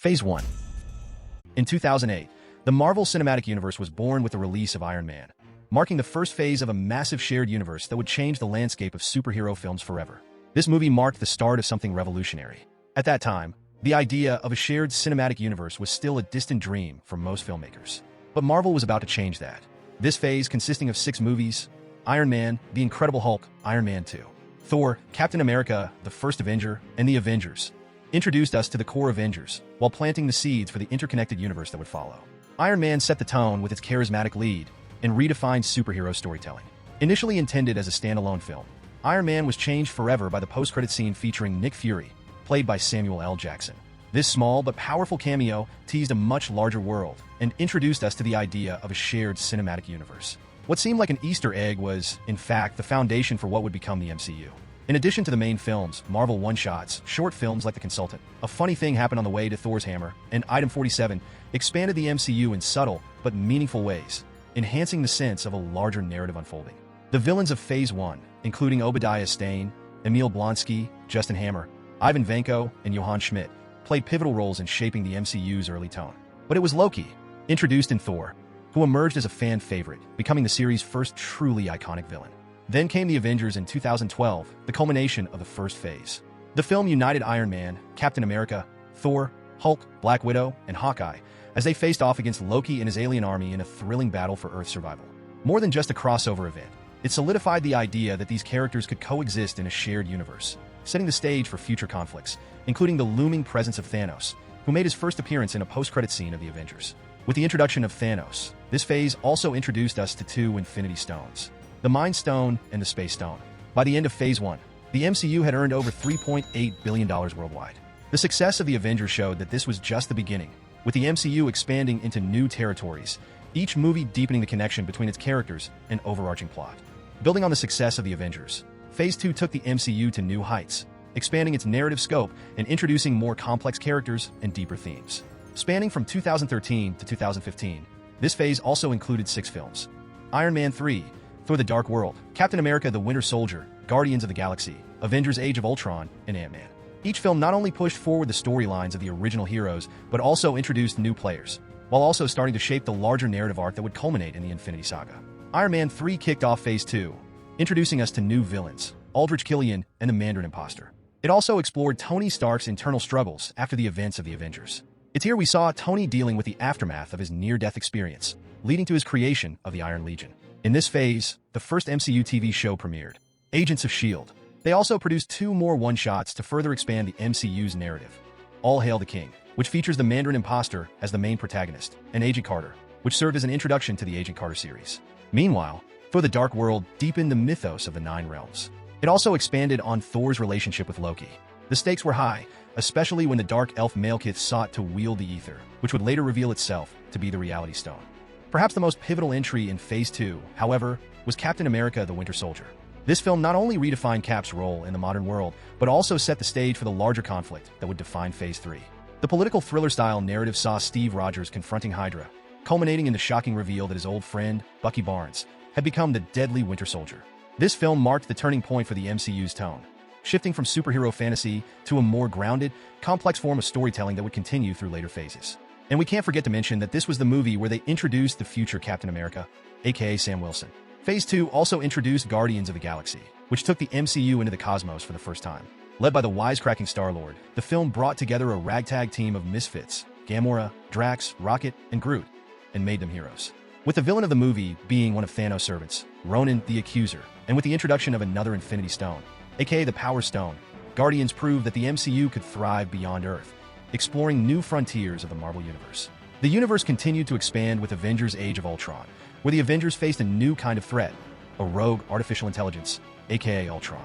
Phase 1. In 2008, the Marvel Cinematic Universe was born with the release of Iron Man, marking the first phase of a massive shared universe that would change the landscape of superhero films forever. This movie marked the start of something revolutionary. At that time, the idea of a shared cinematic universe was still a distant dream for most filmmakers. But Marvel was about to change that. This phase, consisting of 6 movies, Iron Man, The Incredible Hulk, Iron Man 2, Thor, Captain America, The First Avenger, and The Avengers, introduced us to the core Avengers, while planting the seeds for the interconnected universe that would follow. Iron Man set the tone with its charismatic lead and redefined superhero storytelling. Initially intended as a standalone film, Iron Man was changed forever by the post-credit scene featuring Nick Fury, played by Samuel L. Jackson. This small but powerful cameo teased a much larger world and introduced us to the idea of a shared cinematic universe. What seemed like an Easter egg was, in fact, the foundation for what would become the MCU. In addition to the main films, Marvel one-shots, short films like The Consultant, A Funny Thing Happened on the Way to Thor's Hammer, and Item 47 expanded the MCU in subtle but meaningful ways, enhancing the sense of a larger narrative unfolding. The villains of Phase 1, including Obadiah Stane, Emil Blonsky, Justin Hammer, Ivan Vanko, and Johann Schmidt, played pivotal roles in shaping the MCU's early tone. But it was Loki, introduced in Thor, who emerged as a fan favorite, becoming the series' first truly iconic villain. Then came The Avengers in 2012, the culmination of the first phase. The film united Iron Man, Captain America, Thor, Hulk, Black Widow, and Hawkeye as they faced off against Loki and his alien army in a thrilling battle for Earth's survival. More than just a crossover event, it solidified the idea that these characters could coexist in a shared universe, setting the stage for future conflicts, including the looming presence of Thanos, who made his first appearance in a post-credit scene of The Avengers. With the introduction of Thanos, this phase also introduced us to 2 Infinity Stones, the Mind Stone and the Space Stone. By the end of Phase 1, the MCU had earned over $3.8 billion worldwide. The success of The Avengers showed that this was just the beginning, with the MCU expanding into new territories, each movie deepening the connection between its characters and overarching plot. Building on the success of The Avengers, Phase 2 took the MCU to new heights, expanding its narrative scope and introducing more complex characters and deeper themes. Spanning from 2013 to 2015, this phase also included 6 films: Iron Man 3, Thor: The Dark World, Captain America: The Winter Soldier, Guardians of the Galaxy, Avengers: Age of Ultron, and Ant-Man. Each film not only pushed forward the storylines of the original heroes, but also introduced new players, while also starting to shape the larger narrative arc that would culminate in the Infinity Saga. Iron Man 3 kicked off Phase 2, introducing us to new villains, Aldrich Killian and the Mandarin Imposter. It also explored Tony Stark's internal struggles after the events of the Avengers. It's here we saw Tony dealing with the aftermath of his near-death experience, leading to his creation of the Iron Legion. In this phase, the first MCU TV show premiered, Agents of S.H.I.E.L.D. They also produced 2 more one-shots to further expand the MCU's narrative: All Hail the King, which features the Mandarin Imposter as the main protagonist, and Agent Carter, which served as an introduction to the Agent Carter series. Meanwhile, Thor: The Dark World deepened the mythos of the 9 realms. It also expanded on Thor's relationship with Loki. The stakes were high, especially when the Dark Elf Malekith sought to wield the Ether, which would later reveal itself to be the Reality Stone. Perhaps the most pivotal entry in Phase 2, however, was Captain America: The Winter Soldier. This film not only redefined Cap's role in the modern world, but also set the stage for the larger conflict that would define Phase 3. The political thriller-style narrative saw Steve Rogers confronting Hydra, culminating in the shocking reveal that his old friend, Bucky Barnes, had become the deadly Winter Soldier. This film marked the turning point for the MCU's tone, shifting from superhero fantasy to a more grounded, complex form of storytelling that would continue through later phases. And we can't forget to mention that this was the movie where they introduced the future Captain America, aka Sam Wilson. Phase 2 also introduced Guardians of the Galaxy, which took the MCU into the cosmos for the first time. Led by the wisecracking Star-Lord, the film brought together a ragtag team of misfits, Gamora, Drax, Rocket, and Groot, and made them heroes. With the villain of the movie being one of Thanos' servants, Ronan the Accuser, and with the introduction of another Infinity Stone, aka the Power Stone, Guardians proved that the MCU could thrive beyond Earth, exploring new frontiers of the Marvel Universe. The universe continued to expand with Avengers: Age of Ultron, where the Avengers faced a new kind of threat, a rogue artificial intelligence, aka Ultron.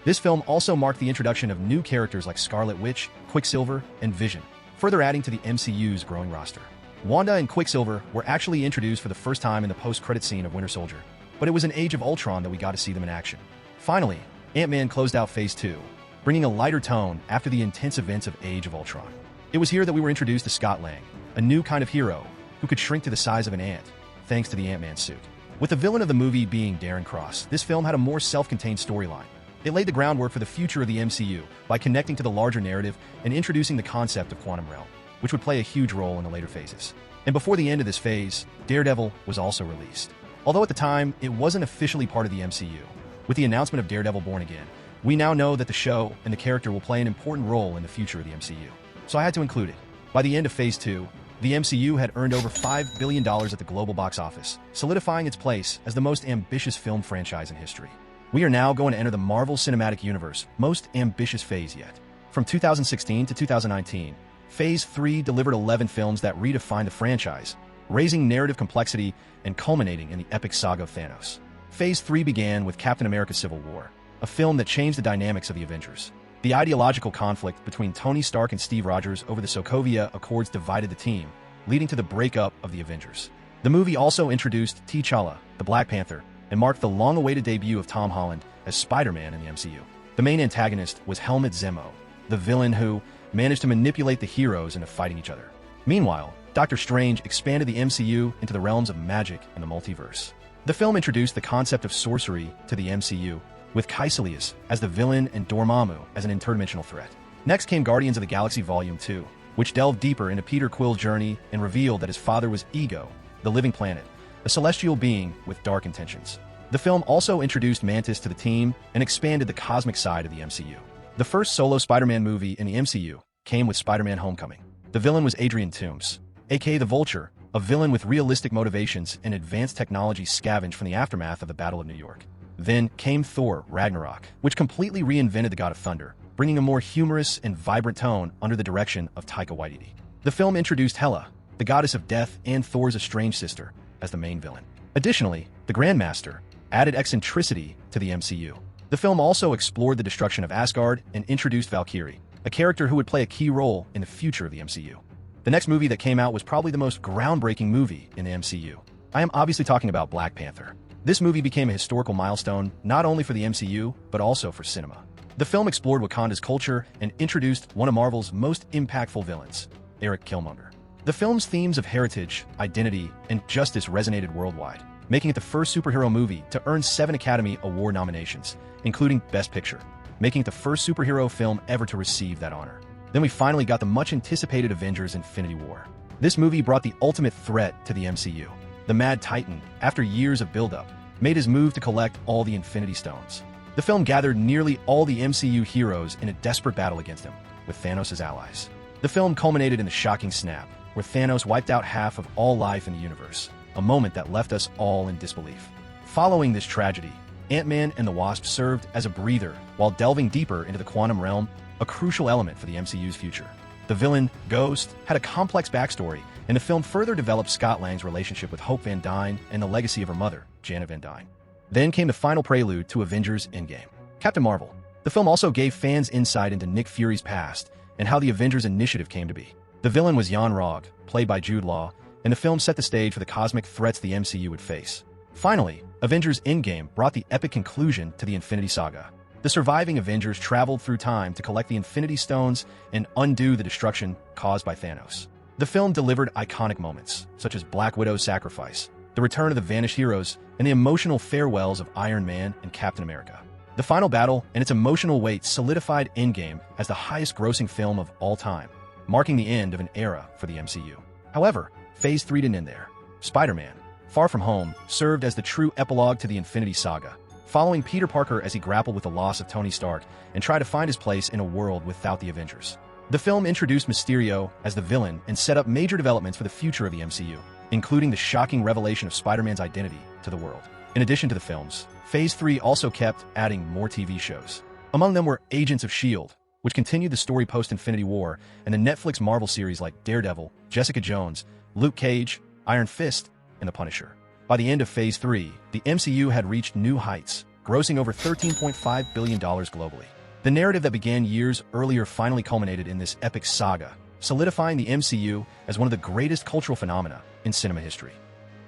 This film also marked the introduction of new characters like Scarlet Witch, Quicksilver, and Vision, further adding to the MCU's growing roster. Wanda and Quicksilver were actually introduced for the first time in the post-credit scene of Winter Soldier, but it was in Age of Ultron that we got to see them in action. Finally, Ant-Man closed out Phase 2, bringing a lighter tone after the intense events of Age of Ultron. It was here that we were introduced to Scott Lang, a new kind of hero who could shrink to the size of an ant, thanks to the Ant-Man suit. With the villain of the movie being Darren Cross, this film had a more self-contained storyline. It laid the groundwork for the future of the MCU by connecting to the larger narrative and introducing the concept of quantum realm. which would play a huge role in the later phases. And before the end of this phase, Daredevil was also released. Although at the time, it wasn't officially part of the MCU. With the announcement of Daredevil Born Again, we now know that the show and the character will play an important role in the future of the MCU. So I had to include it. By the end of Phase 2, the MCU had earned over $5 billion at the global box office, solidifying its place as the most ambitious film franchise in history. We are now going to enter the Marvel Cinematic Universe most ambitious phase yet. From 2016 to 2019, Phase 3 delivered 11 films that redefined the franchise, raising narrative complexity and culminating in the epic saga of Thanos. Phase 3 began with Captain America Civil War, a film that changed the dynamics of the Avengers. The ideological conflict between Tony Stark and Steve Rogers over the Sokovia Accords divided the team, leading to the breakup of the Avengers. The movie also introduced T'Challa, the Black Panther, and marked the long-awaited debut of Tom Holland as Spider-Man in the MCU. The main antagonist was Helmut Zemo, the villain who managed to manipulate the heroes into fighting each other. Meanwhile, Doctor Strange expanded the MCU into the realms of magic and the multiverse. The film introduced the concept of sorcery to the MCU, with Kaecilius as the villain and Dormammu as an interdimensional threat. Next came Guardians of the Galaxy Volume 2, which delved deeper into Peter Quill's journey and revealed that his father was Ego, the living planet, a celestial being with dark intentions. The film also introduced Mantis to the team and expanded the cosmic side of the MCU. The first solo Spider-Man movie in the MCU came with Spider-Man Homecoming. The villain was Adrian Toomes, aka the Vulture, a villain with realistic motivations and advanced technology scavenged from the aftermath of the Battle of New York. Then came Thor Ragnarok, which completely reinvented the God of Thunder, bringing a more humorous and vibrant tone under the direction of Taika Waititi. The film introduced Hela, the goddess of death and Thor's estranged sister, as the main villain. Additionally, the Grandmaster added eccentricity to the MCU. The film also explored the destruction of Asgard and introduced Valkyrie, a character who would play a key role in the future of the MCU. The next movie that came out was probably the most groundbreaking movie in the MCU. I am obviously talking about Black Panther. This movie became a historical milestone not only for the MCU, but also for cinema. The film explored Wakanda's culture and introduced one of Marvel's most impactful villains, Eric Killmonger. The film's themes of heritage, identity, and justice resonated worldwide, making it the first superhero movie to earn 7 Academy Award nominations, including Best Picture, making it the first superhero film ever to receive that honor. Then we finally got the much-anticipated Avengers Infinity War. This movie brought the ultimate threat to the MCU. The Mad Titan, after years of build-up, made his move to collect all the Infinity Stones. The film gathered nearly all the MCU heroes in a desperate battle against him, with Thanos' allies. The film culminated in the shocking snap, where Thanos wiped out half of all life in the universe, a moment that left us all in disbelief. Following this tragedy, Ant-Man and the Wasp served as a breather while delving deeper into the quantum realm, a crucial element for the MCU's future. The villain, Ghost, had a complex backstory, and the film further developed Scott Lang's relationship with Hope Van Dyne and the legacy of her mother, Janet Van Dyne. Then came the final prelude to Avengers Endgame, Captain Marvel. The film also gave fans insight into Nick Fury's past and how the Avengers Initiative came to be. The villain was Jan Rog, played by Jude Law, and the film set the stage for the cosmic threats the MCU would face. Finally, Avengers Endgame brought the epic conclusion to the Infinity Saga. The surviving Avengers traveled through time to collect the Infinity Stones and undo the destruction caused by Thanos. The film delivered iconic moments, such as Black Widow's sacrifice, the return of the vanished heroes, and the emotional farewells of Iron Man and Captain America. The final battle and its emotional weight solidified Endgame as the highest-grossing film of all time, marking the end of an era for the MCU. However, Phase 3 didn't end there. Spider-Man, Far From Home, served as the true epilogue to the Infinity Saga, following Peter Parker as he grappled with the loss of Tony Stark and tried to find his place in a world without the Avengers. The film introduced Mysterio as the villain and set up major developments for the future of the MCU, including the shocking revelation of Spider-Man's identity to the world. In addition to the films, Phase 3 also kept adding more TV shows. Among them were Agents of S.H.I.E.L.D., which continued the story post-Infinity War, and the Netflix Marvel series like Daredevil, Jessica Jones, Luke Cage, Iron Fist, and The Punisher. By the end of Phase 3, the MCU had reached new heights, grossing over $13.5 billion globally. The narrative that began years earlier finally culminated in this epic saga, solidifying the MCU as one of the greatest cultural phenomena in cinema history.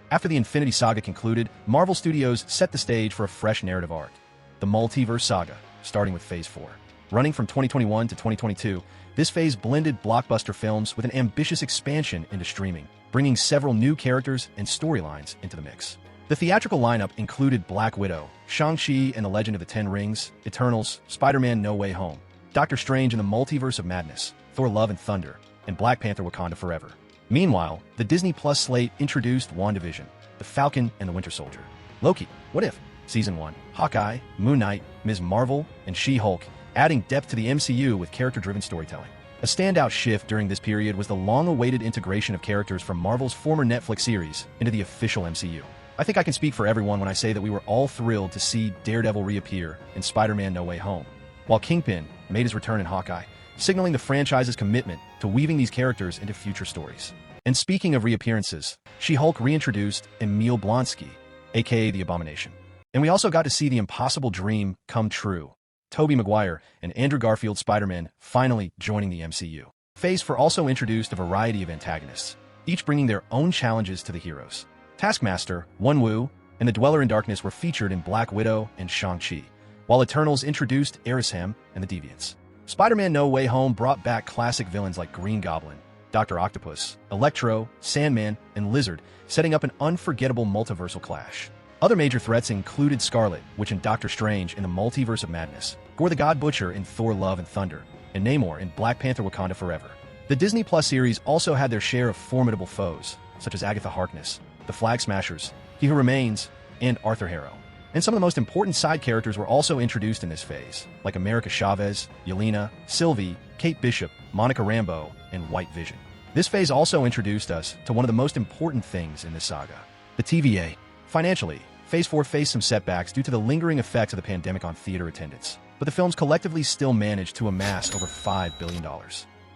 After the Infinity Saga concluded, Marvel Studios set the stage for a fresh narrative arc, the Multiverse Saga, starting with Phase 4. Running from 2021 to 2022, this phase blended blockbuster films with an ambitious expansion into streaming, bringing several new characters and storylines into the mix. The theatrical lineup included Black Widow, Shang-Chi and the Legend of the Ten Rings, Eternals, Spider-Man No Way Home, Doctor Strange and the Multiverse of Madness, Thor Love and Thunder, and Black Panther: Wakanda Forever. Meanwhile, the Disney Plus slate introduced WandaVision, The Falcon and the Winter Soldier, Loki, What If, Season 1, Hawkeye, Moon Knight, Ms. Marvel, and She-Hulk, adding depth to the MCU with character-driven storytelling. A standout shift during this period was the long-awaited integration of characters from Marvel's former Netflix series into the official MCU. I think I can speak for everyone when I say that we were all thrilled to see Daredevil reappear in Spider-Man: No Way Home, while Kingpin made his return in Hawkeye, signaling the franchise's commitment to weaving these characters into future stories. And speaking of reappearances, She-Hulk reintroduced Emil Blonsky, aka the Abomination. And we also got to see the impossible dream come true. Tobey Maguire and Andrew Garfield's Spider-Man finally joining the MCU. Phase 4 also introduced a variety of antagonists, each bringing their own challenges to the heroes. Taskmaster, Wunwu, and the Dweller in Darkness were featured in Black Widow and Shang-Chi, while Eternals introduced Erisham and the Deviants. Spider-Man: No Way Home brought back classic villains like Green Goblin, Dr. Octopus, Electro, Sandman, and Lizard, setting up an unforgettable multiversal clash. Other major threats included Scarlet Witch and Doctor Strange in the Multiverse of Madness, Gore the God Butcher in Thor: Love and Thunder, and Namor in Black Panther: Wakanda Forever. The Disney Plus series also had their share of formidable foes, such as Agatha Harkness, the Flag Smashers, He Who Remains, and Arthur Harrow. And some of the most important side characters were also introduced in this phase, like America Chavez, Yelena, Sylvie, Kate Bishop, Monica Rambeau, and White Vision. This phase also introduced us to one of the most important things in this saga, the TVA. Financially, Phase 4 faced some setbacks due to the lingering effects of the pandemic on theater attendance, but the films collectively still managed to amass over $5 billion.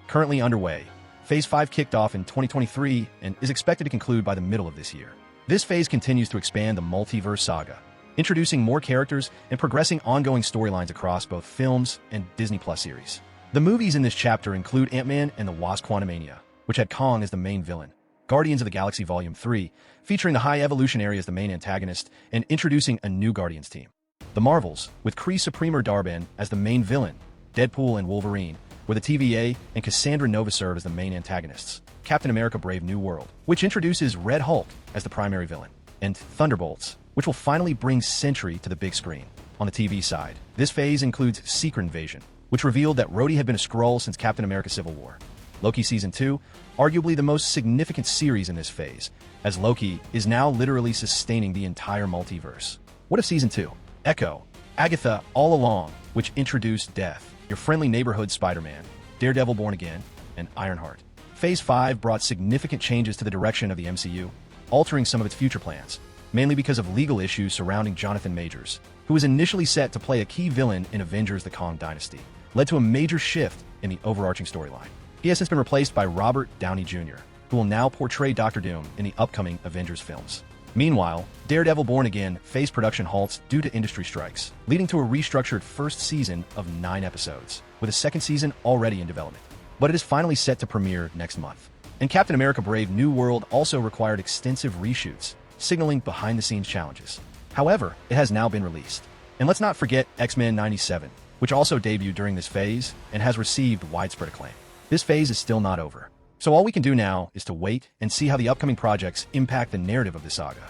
Currently underway, Phase 5 kicked off in 2023 and is expected to conclude by the middle of this year. This phase continues to expand the multiverse saga, introducing more characters and progressing ongoing storylines across both films and Disney Plus series. The movies in this chapter include Ant-Man and the Wasp: Quantumania, which had Kong as the main villain, Guardians of the Galaxy Volume 3, featuring the High Evolutionary as the main antagonist and introducing a new Guardians team. The Marvels, with Kree Supremor Darben as the main villain, Deadpool and Wolverine, where the TVA and Cassandra Nova serve as the main antagonists, Captain America: Brave New World, which introduces Red Hulk as the primary villain, and Thunderbolts, which will finally bring Sentry to the big screen. On the TV side, this phase includes Secret Invasion, which revealed that Rhodey had been a Skrull since Captain America: Civil War. Loki Season 2, arguably the most significant series in this phase, as Loki is now literally sustaining the entire multiverse. What If Season 2? Echo, Agatha All Along, which introduced Death, Your Friendly Neighborhood Spider-Man, Daredevil Born Again, and Ironheart. Phase 5 brought significant changes to the direction of the MCU, altering some of its future plans, mainly because of legal issues surrounding Jonathan Majors, who was initially set to play a key villain in Avengers: The Kong Dynasty, led to a major shift in the overarching storyline. He has since been replaced by Robert Downey Jr., who will now portray Dr. Doom in the upcoming Avengers films. Meanwhile, Daredevil Born Again faced production halts due to industry strikes, leading to a restructured first season of 9 episodes, with a second season already in development. But it is finally set to premiere next month. And Captain America: Brave New World also required extensive reshoots, signaling behind-the-scenes challenges. However, it has now been released. And let's not forget X-Men 97, which also debuted during this phase and has received widespread acclaim. This phase is still not over. So all we can do now is to wait and see how the upcoming projects impact the narrative of the saga.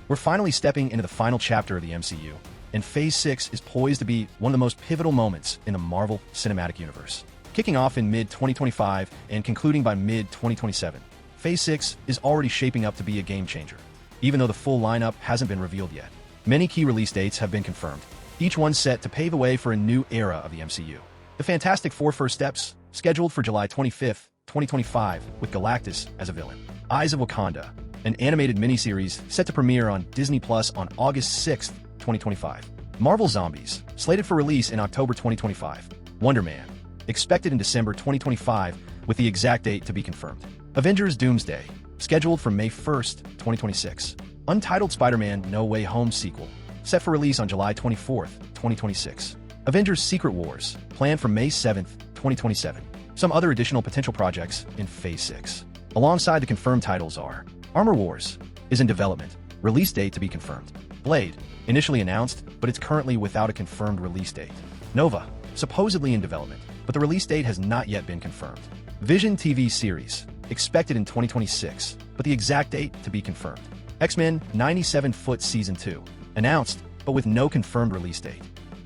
We're finally stepping into the final chapter of the MCU, and Phase 6 is poised to be one of the most pivotal moments in the Marvel Cinematic Universe. Kicking off in mid-2025 and concluding by mid-2027, Phase 6 is already shaping up to be a game-changer, even though the full lineup hasn't been revealed yet. Many key release dates have been confirmed, each one set to pave the way for a new era of the MCU. The Fantastic Four: First Steps, scheduled for July 25th, 2025, with Galactus as a villain. Eyes of Wakanda, an animated miniseries set to premiere on Disney Plus on August 6th, 2025. Marvel Zombies, slated for release in October 2025. Wonder Man, expected in December 2025, with the exact date to be confirmed. Avengers: Doomsday, scheduled for May 1st, 2026. Untitled Spider-Man: No Way Home sequel, set for release on July 24th, 2026. Avengers: Secret Wars, planned for May 7th, 2027. Some other additional potential projects in Phase 6. Alongside the confirmed titles are Armor Wars is in development, release date to be confirmed. Blade, initially announced, but it's currently without a confirmed release date. Nova, supposedly in development, but the release date has not yet been confirmed. Vision TV series, expected in 2026, but the exact date to be confirmed. X-Men 97 Foot Season 2, announced, but with no confirmed release date.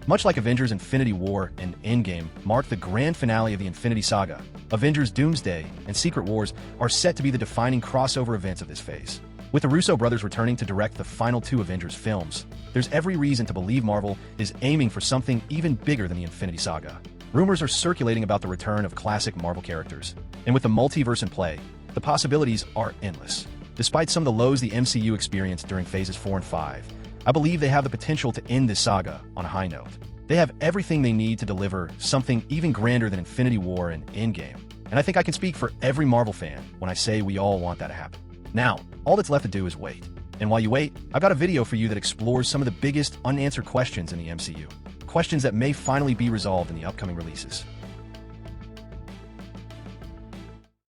Much like Avengers Infinity War and Endgame marked the grand finale of the Infinity Saga, Avengers Doomsday and Secret Wars are set to be the defining crossover events of this phase. With the Russo brothers returning to direct the final two Avengers films, there's every reason to believe Marvel is aiming for something even bigger than the Infinity Saga. Rumors are circulating about the return of classic Marvel characters, and with the multiverse in play, the possibilities are endless. Despite some of the lows the MCU experienced during phases 4 and 5, I believe they have the potential to end this saga on a high note. They have everything they need to deliver something even grander than Infinity War and Endgame, and I think I can speak for every Marvel fan when I say we all want that to happen. Now, all that's left to do is wait. And while you wait, I've got a video for you that explores some of the biggest unanswered questions in the MCU. Questions that may finally be resolved in the upcoming releases.